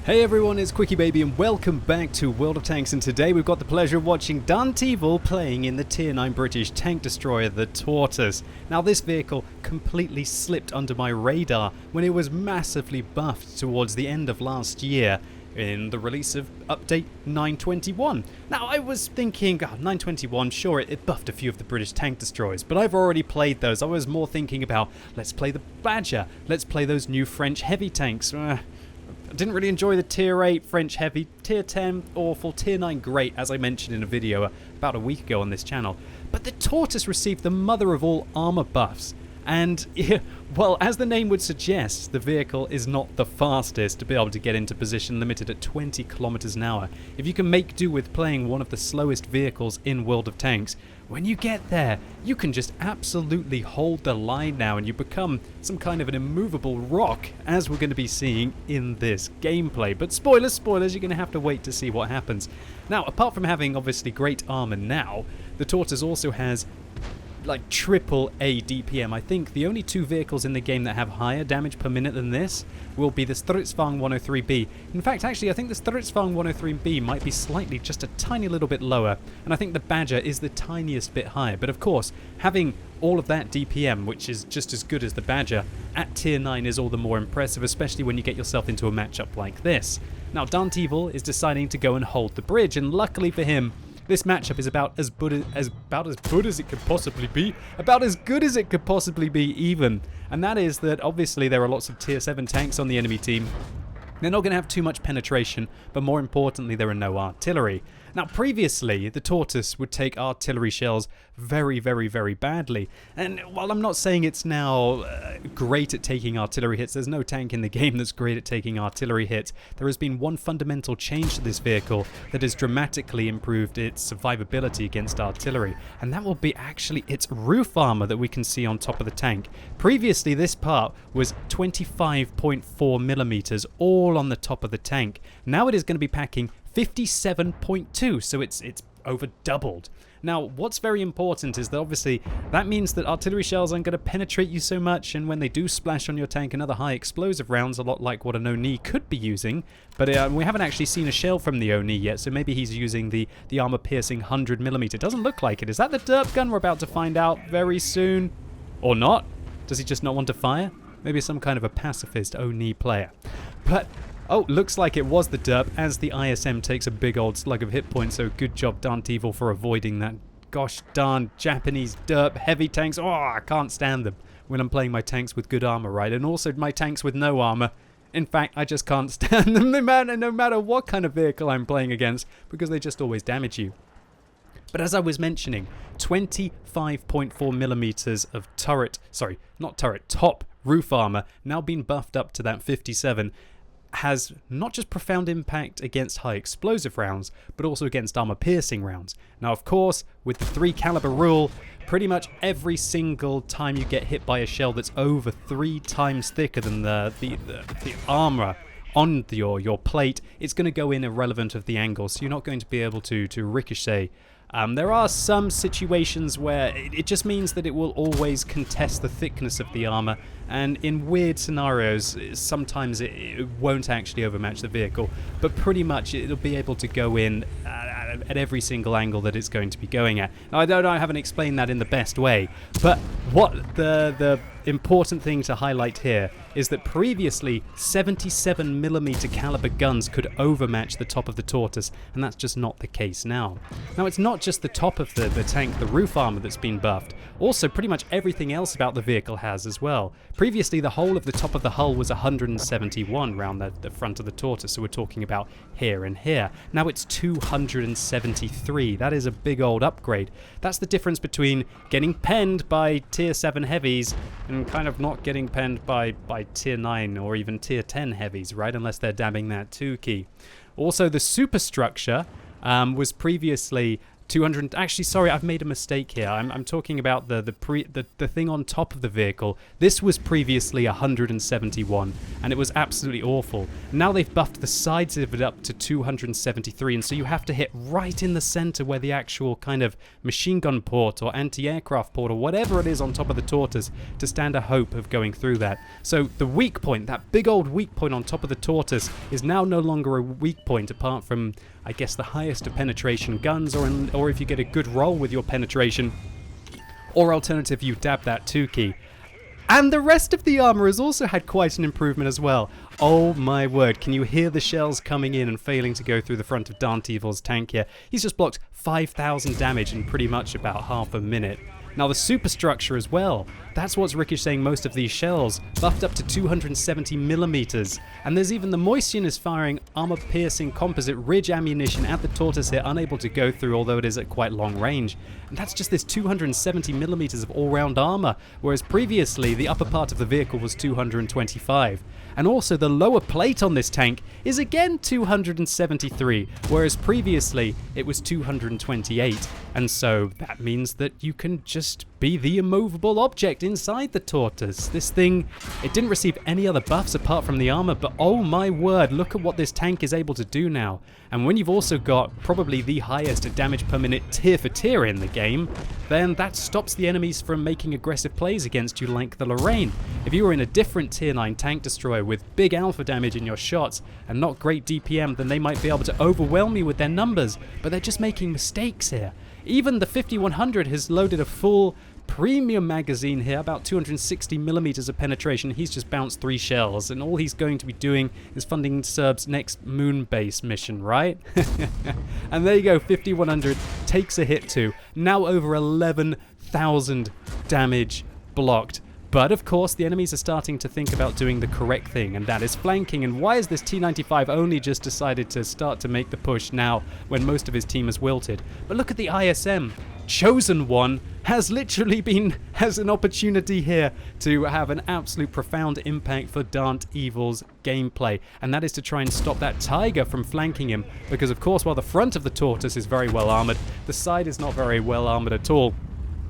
Hey everyone, it's QuickyBaby and welcome back to World of Tanks, and today we've got the pleasure of watching Danteevil playing in the Tier 9 British tank destroyer, the Tortoise. Now this vehicle completely slipped under my radar when it was massively buffed towards the end of last year in the release of update 921. Now I was thinking, 921, sure it buffed a few of the British tank destroyers, but I've already played those. I was more thinking about, let's play the Badger, let's play those new French heavy tanks. I didn't really enjoy the Tier 8 French heavy, Tier 10 awful, Tier 9 great, as I mentioned in a video about a week ago on this channel. But the Tortoise received the mother of all armor buffs. And, well, as the name would suggest, the vehicle is not the fastest to be able to get into position, limited at 20 kilometers an hour. If you can make do with playing one of the slowest vehicles in World of Tanks, when you get there, you can just absolutely hold the line now and you become some kind of an immovable rock, as we're going to be seeing in this gameplay. But spoilers, you're going to have to wait to see what happens. Now, apart from having obviously great armor now, the Tortoise also has like triple A DPM. I think the only two vehicles in the game that have higher damage per minute than this will be the Sturtzfang 103B. In fact, actually, I think the Sturtzfang 103B might be slightly, just a tiny little bit lower, and I think the Badger is the tiniest bit higher. But of course, having all of that DPM, which is just as good as the Badger, at Tier 9 is all the more impressive, especially when you get yourself into a matchup like this. Now, Danteevil is deciding to go and hold the bridge, and luckily for him, this matchup is about as good as it could possibly be. About as good as it could possibly be, even. And that is that obviously there are lots of Tier 7 tanks on the enemy team. They're not going to have too much penetration, but more importantly, there are no artillery. Now, previously, the Tortoise would take artillery shells very, very, very badly. And while I'm not saying it's now great at taking artillery hits, there's no tank in the game that's great at taking artillery hits. There has been one fundamental change to this vehicle that has dramatically improved its survivability against artillery. And that will be actually its roof armor that we can see on top of the tank. Previously, this part was 25.4 millimeters, all on the top of the tank. Now it is going to be packing 57.2, so it's over doubled. Now, what's very important is that obviously that means that artillery shells aren't going to penetrate you so much, and when they do splash on your tank and other high explosive rounds, a lot like what an Oni could be using, but we haven't actually seen a shell from the Oni yet, so maybe he's using the armor-piercing 100mm. Doesn't look like it. Is that the derp gun? We're about to find out very soon. Or not? Does he just not want to fire? Maybe some kind of a pacifist Oni player. But oh, looks like it was the derp, as the ISM takes a big old slug of hit points, so good job Danteevil for avoiding that. Gosh darn Japanese derp heavy tanks. Oh, I can't stand them when I'm playing my tanks with good armor, right? And also my tanks with no armor. In fact, I just can't stand them no matter what kind of vehicle I'm playing against, because they just always damage you. But as I was mentioning, 25.4 millimeters of top roof armor, now been buffed up to that 57, has not just profound impact against high explosive rounds, but also against armor piercing rounds. Now, of course, with the 3 caliber rule, pretty much every single time you get hit by a shell that's over 3 times thicker than the armor on your plate, it's going to go in irrelevant of the angle, so you're not going to be able to ricochet. There are some situations where it just means that it will always contest the thickness of the armor, and in weird scenarios, sometimes it won't actually overmatch the vehicle, but pretty much it'll be able to go in at every single angle that it's going to be going at. Now, I haven't explained that in the best way, but what the important thing to highlight here is that previously 77mm caliber guns could overmatch the top of the Tortoise, and that's just not the case now. Now, it's not just the top of the tank, the roof armor, that's been buffed. Also, pretty much everything else about the vehicle has as well. Previously, the whole of the top of the hull was 171 round the front of the Tortoise, so we're talking about here and here. Now it's 273. That is a big old upgrade. That's the difference between getting penned by Tier 7 heavies and kind of not getting penned by Tier 9 or even Tier 10 heavies, right? Unless they're dabbing that 2 key. Also, the superstructure was previously 200. Actually, sorry, I've made a mistake here. I'm talking about the thing on top of the vehicle. This was previously 171, and it was absolutely awful. Now they've buffed the sides of it up to 273, and so you have to hit right in the center where the actual kind of machine gun port or anti-aircraft port or whatever it is on top of the Tortoise to stand a hope of going through that. So the weak point, that big old weak point on top of the Tortoise, is now no longer a weak point apart from, I guess, the highest of penetration guns, or if you get a good roll with your penetration, or alternative you dab that 2 key. And the rest of the armor has also had quite an improvement as well. Oh my word, can you hear the shells coming in and failing to go through the front of Dant Evil's tank here? He's just blocked 5,000 damage in pretty much about half a minute. Now the superstructure as well, that's what's ricocheting most of these shells, buffed up to 270 millimeters. And there's even the Moistion is firing armor-piercing composite ridge ammunition at the Tortoise here, unable to go through, although it is at quite long range. And that's just this 270 millimeters of all-round armor, whereas previously the upper part of the vehicle was 225. And also the lower plate on this tank is again 273, whereas previously it was 228. And so that means that you can just be the immovable object inside the Tortoise. This thing, it didn't receive any other buffs apart from the armor, but oh my word, look at what this tank is able to do now. And when you've also got probably the highest damage per minute tier for tier in the game, then that stops the enemies from making aggressive plays against you like the Lorraine. If you were in a different tier 9 tank destroyer with big alpha damage in your shots and not great DPM, then they might be able to overwhelm you with their numbers, but they're just making mistakes here. Even the 5100 has loaded a full premium magazine here, about 260 millimeters of penetration. He's just bounced 3 shells, and all he's going to be doing is funding Serb's next moon base mission, right? And there you go, 5100 takes a hit too. Now over 11,000 damage blocked. But of course, the enemies are starting to think about doing the correct thing, and that is flanking. And why has this T-95 only just decided to start to make the push now when most of his team has wilted? But look at the ISM. Chosen One has an opportunity here to have an absolute profound impact for Dant Evil's gameplay, and that is to try and stop that Tiger from flanking him, because of course while the front of the Tortoise is very well armored, the side is not very well armored at all.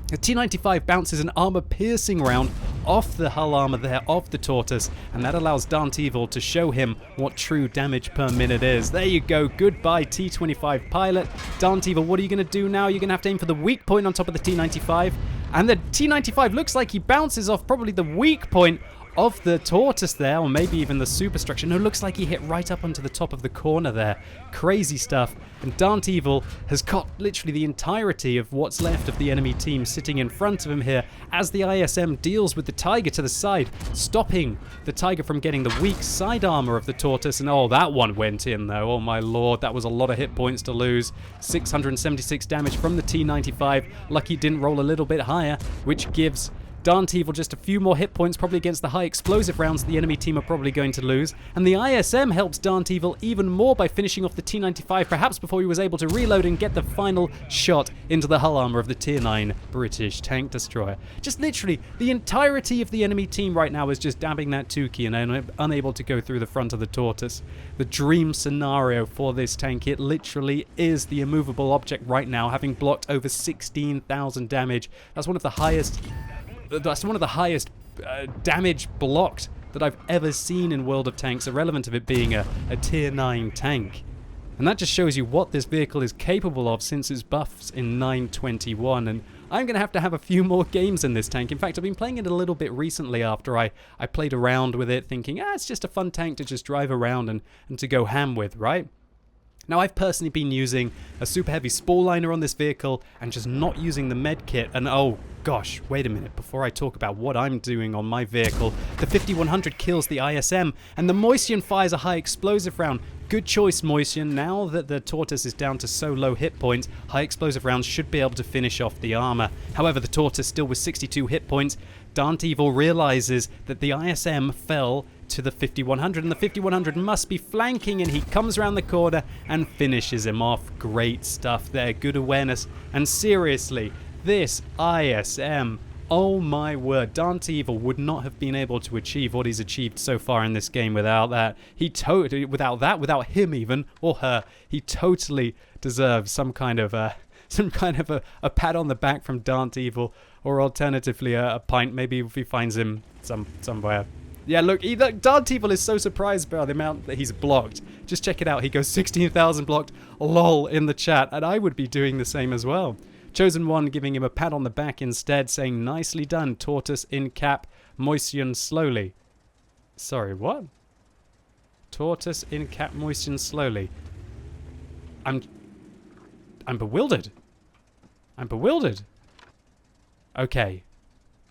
The T-95 bounces an armor-piercing round off the hull armor there of the Tortoise, and that allows Dant Evil to show him what true damage per minute is. There you go, goodbye T-25 pilot. Dant Evil, what are you going to do now? You're going to have to aim for the weak point on top of the T-95, and the T-95 looks like he bounces off probably the weak point of the Tortoise there, or maybe even the superstructure. No, looks like he hit right up onto the top of the corner there. Crazy stuff. And Dant Evil has got literally the entirety of what's left of the enemy team sitting in front of him here as the ISM deals with the Tiger to the side, stopping the Tiger from getting the weak side armor of the Tortoise. And oh, that one went in though. Oh my lord, that was a lot of hit points to lose. 676 damage from the T-95. Lucky it didn't roll a little bit higher, which gives Dant Evil just a few more hit points, probably against the high explosive rounds the enemy team are probably going to lose. And the ISM helps Dant Evil even more by finishing off the T-95, perhaps before he was able to reload and get the final shot into the hull armor of the Tier 9 British tank destroyer. Just literally, the entirety of the enemy team right now is just dabbing that 2 key and unable to go through the front of the Tortoise. The dream scenario for this tank, it literally is the immovable object right now, having blocked over 16,000 damage. That's one of the highest damage blocked that I've ever seen in World of Tanks, irrelevant of it being a tier 9 tank. And that just shows you what this vehicle is capable of since its buffs in 9.21. And I'm going to have a few more games in this tank. In fact, I've been playing it a little bit recently after I played around with it, thinking, it's just a fun tank to just drive around and to go ham with, right? Now, I've personally been using a super heavy spore liner on this vehicle and just not using the med kit. And oh gosh, wait a minute, before I talk about what I'm doing on my vehicle, the 5100 kills the ISM and the Moistion fires a high explosive round. Good choice, Moistion. Now that the Tortoise is down to so low hit points, high explosive rounds should be able to finish off the armor. However, the Tortoise still with 62 hit points. Dant Evil realizes that the ISM fell to the 5100, and the 5100 must be flanking, and he comes around the corner and finishes him off. Great stuff there, good awareness. And seriously, this ISM, oh my word, Dant Evil would not have been able to achieve what he's achieved so far in this game without that. Without him even, or her, he totally deserves some kind of some kind of a pat on the back from Dant Evil, or alternatively a pint, maybe if he finds him somewhere. Yeah, look, Dant Evil is so surprised by the amount that he's blocked. Just check it out. He goes 16,000 blocked, lol, in the chat, and I would be doing the same as well. Chosen One giving him a pat on the back instead, saying, nicely done, Tortoise in cap, moisten slowly. Sorry, what? Tortoise in cap, moisten slowly. I'm bewildered. I'm bewildered. Okay.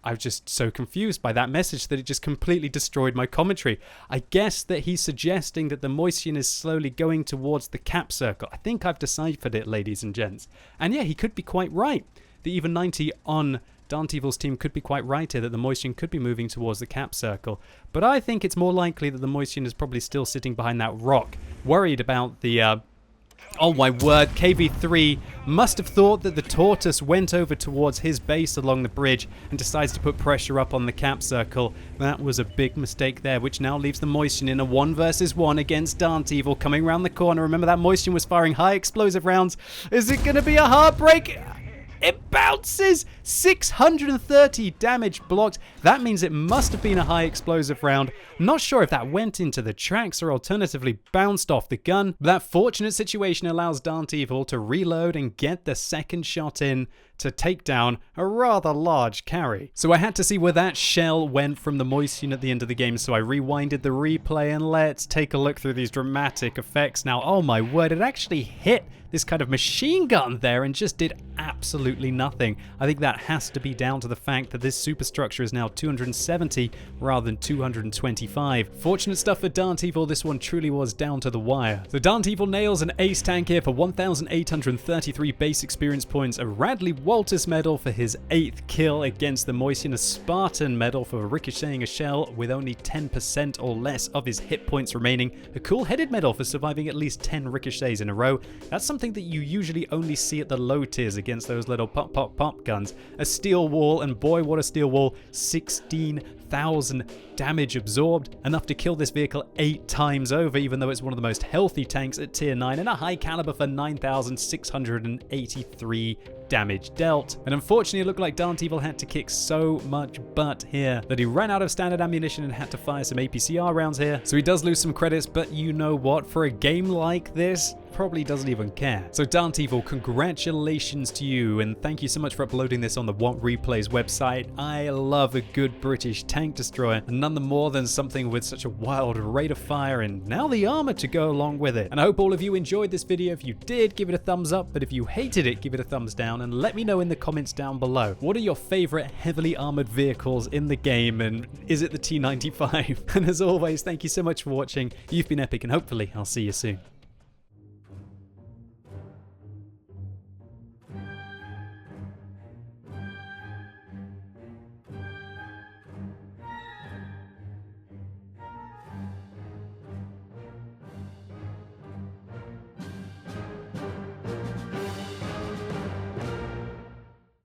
I'm just so confused by that message that it just completely destroyed my commentary. I guess that he's suggesting that the moisten is slowly going towards the cap circle. I think I've deciphered it, ladies and gents. And yeah, he could be quite right. The even 90 on Dant Evil's team could be quite right here, that the moisten could be moving towards the cap circle. But I think it's more likely that the moisten is probably still sitting behind that rock, worried about the... Oh my word, KV3 must have thought that the Tortoise went over towards his base along the bridge and decides to put pressure up on the cap circle. That was a big mistake there, which now leaves the moisten in a 1 versus 1 against Dant Evil coming around the corner. Remember, that moisten was firing high explosive rounds. Is it going to be a heartbreak? It bounces! 630 damage blocked. That means it must have been a high explosive round. Not sure if that went into the tracks or alternatively bounced off the gun. But that fortunate situation allows Dant Evil to reload and get the second shot in to take down a rather large carry. So I had to see where that shell went from the moisten at the end of the game, so I rewinded the replay, and let's take a look through these dramatic effects now. Oh my word, it actually hit this kind of machine gun there and just did absolutely nothing. I think that has to be down to the fact that this superstructure is now 270 rather than 225. Fortunate stuff for Dant Evil, this one truly was down to the wire. So Dant Evil nails an ace tank here for 1,833 base experience points, a Radley Walters medal for his 8th kill against the moisten, a Spartan medal for ricocheting a shell with only 10% or less of his hit points remaining, a cool headed medal for surviving at least 10 ricochets in a row. That's something that you usually only see at the low tiers against those little pop pop pop guns. A steel wall, and boy what a steel wall, 16,000 damage absorbed, enough to kill this vehicle 8 times over, even though it's one of the most healthy tanks at tier 9, and a high caliber for 9,683 damage dealt. And unfortunately, it looked like Dant Evil had to kick so much butt here that he ran out of standard ammunition and had to fire some APCR rounds here. So he does lose some credits, but you know what? For a game like this, probably doesn't even care. So Dant Evil, congratulations to you, and thank you so much for uploading this on the WOT Replays website. I love a good British tank destroyer, and none the more than something with such a wild rate of fire and now the armor to go along with it. And I hope all of you enjoyed this video. If you did, give it a thumbs up, but if you hated it, give it a thumbs down, and let me know in the comments down below. What are your favorite heavily armored vehicles in the game, and is it the T95? And as always, thank you so much for watching. You've been epic, and hopefully I'll see you soon.